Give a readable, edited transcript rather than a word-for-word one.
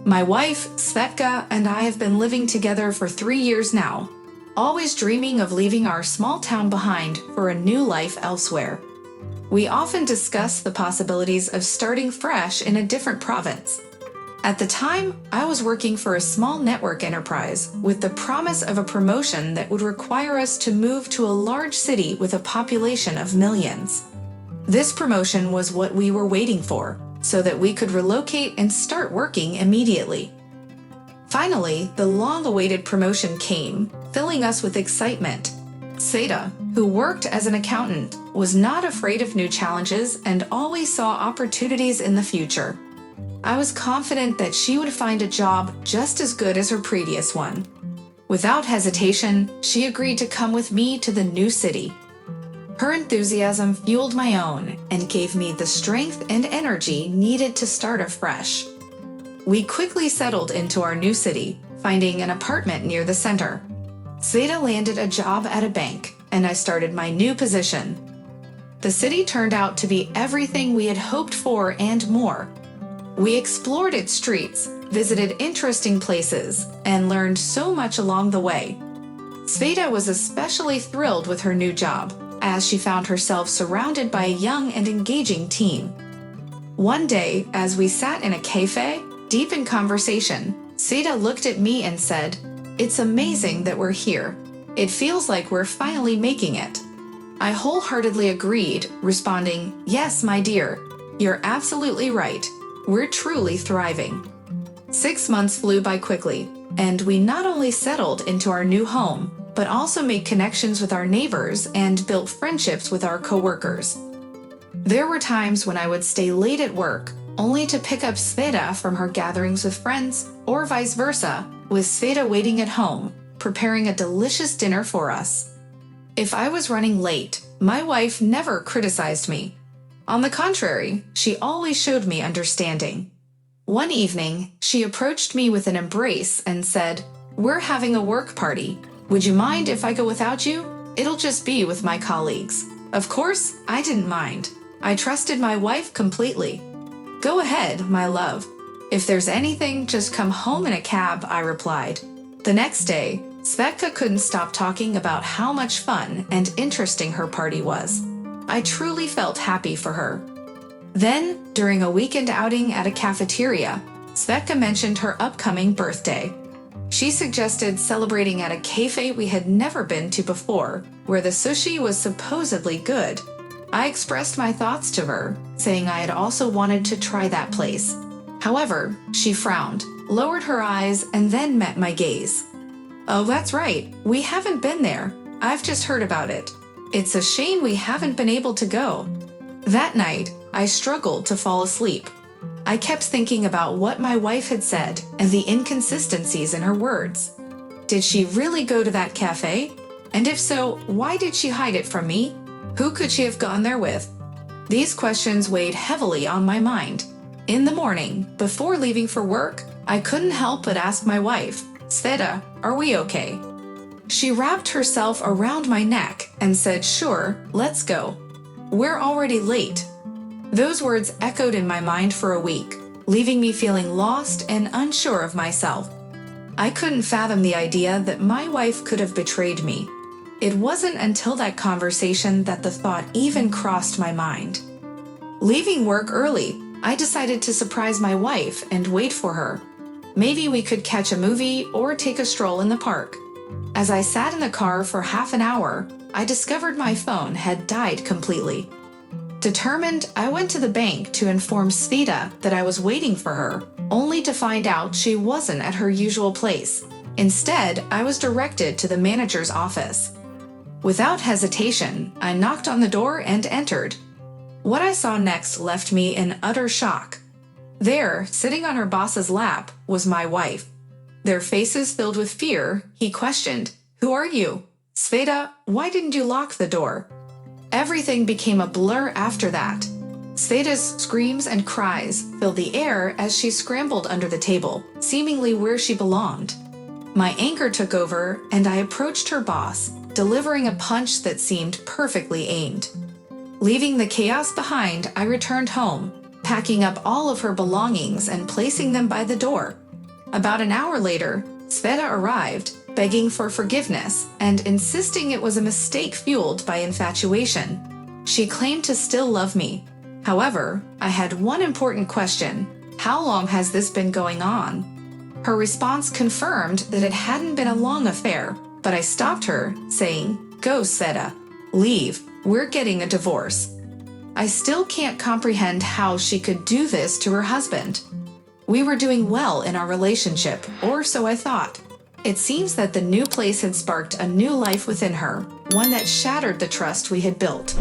My wife, Svetka, and I have been living together for 3 years now, always dreaming of leaving our small town behind for a new life elsewhere. We often discuss the possibilities of starting fresh in a different province. At the time, I was working for a small network enterprise with the promise of a promotion that would require us to move to a large city with a population of millions. This promotion was what we were waiting for, so that we could relocate and start working immediately. Finally, the long-awaited promotion came, filling us with excitement. Sveta, who worked as an accountant, was not afraid of new challenges and always saw opportunities in the future. I was confident that she would find a job just as good as her previous one. Without hesitation, she agreed to come with me to the new city. Her enthusiasm fueled my own and gave me the strength and energy needed to start afresh. We quickly settled into our new city, finding an apartment near the center. Sveta landed a job at a bank, and I started my new position. The city turned out to be everything we had hoped for and more. We explored its streets, visited interesting places, and learned so much along the way. Sveta was especially thrilled with her new job, as she found herself surrounded by a young and engaging team. One day, as we sat in a cafe, deep in conversation, Sveta looked at me and said, "It's amazing that we're here. It feels like we're finally making it." I wholeheartedly agreed, responding, "Yes, my dear, you're absolutely right. We're truly thriving." 6 months flew by quickly, and we not only settled into our new home, but also made connections with our neighbors and built friendships with our coworkers. There were times when I would stay late at work, only to pick up Sveta from her gatherings with friends, or vice versa, with Sveta waiting at home, preparing a delicious dinner for us. If I was running late, my wife never criticized me. On the contrary, she always showed me understanding. One evening, she approached me with an embrace and said, "We're having a work party. Would you mind if I go without you? It'll just be with my colleagues." Of course, I didn't mind. I trusted my wife completely. "Go ahead, my love. If there's anything, just come home in a cab," I replied. The next day, Svetka couldn't stop talking about how much fun and interesting her party was. I truly felt happy for her. Then, during a weekend outing at a cafeteria, Svetka mentioned her upcoming birthday. She suggested celebrating at a cafe we had never been to before, where the sushi was supposedly good. I expressed my thoughts to her, saying I had also wanted to try that place. However, she frowned, lowered her eyes, and then met my gaze. "Oh, that's right. We haven't been there. I've just heard about it. It's a shame we haven't been able to go." That night, I struggled to fall asleep. I kept thinking about what my wife had said and the inconsistencies in her words. Did she really go to that cafe? And if so, why did she hide it from me? Who could she have gone there with? These questions weighed heavily on my mind. In the morning, before leaving for work, I couldn't help but ask my wife, "Sveta, are we okay?" She wrapped herself around my neck and said, "Sure, let's go. We're already late." Those words echoed in my mind for a week, leaving me feeling lost and unsure of myself. I couldn't fathom the idea that my wife could have betrayed me. It wasn't until that conversation that the thought even crossed my mind. Leaving work early, I decided to surprise my wife and wait for her. Maybe we could catch a movie or take a stroll in the park. As I sat in the car for half an hour, I discovered my phone had died completely. Determined, I went to the bank to inform Sveta that I was waiting for her, only to find out she wasn't at her usual place. Instead, I was directed to the manager's office. Without hesitation, I knocked on the door and entered. What I saw next left me in utter shock. There, sitting on her boss's lap, was my wife. Their faces filled with fear, he questioned, "Who are you? Sveta, why didn't you lock the door?" Everything became a blur after that. Sveta's screams and cries filled the air as she scrambled under the table, seemingly where she belonged. My anger took over, and I approached her boss, delivering a punch that seemed perfectly aimed. Leaving the chaos behind, I returned home, packing up all of her belongings and placing them by the door. About an hour later, Sveta arrived, begging for forgiveness and insisting it was a mistake fueled by infatuation. She claimed to still love me. However, I had one important question: how long has this been going on? Her response confirmed that it hadn't been a long affair, but I stopped her, saying, "Go, Sveta. Leave. We're getting a divorce." I still can't comprehend how she could do this to her husband. We were doing well in our relationship, or so I thought. It seems that the new place had sparked a new life within her, one that shattered the trust we had built.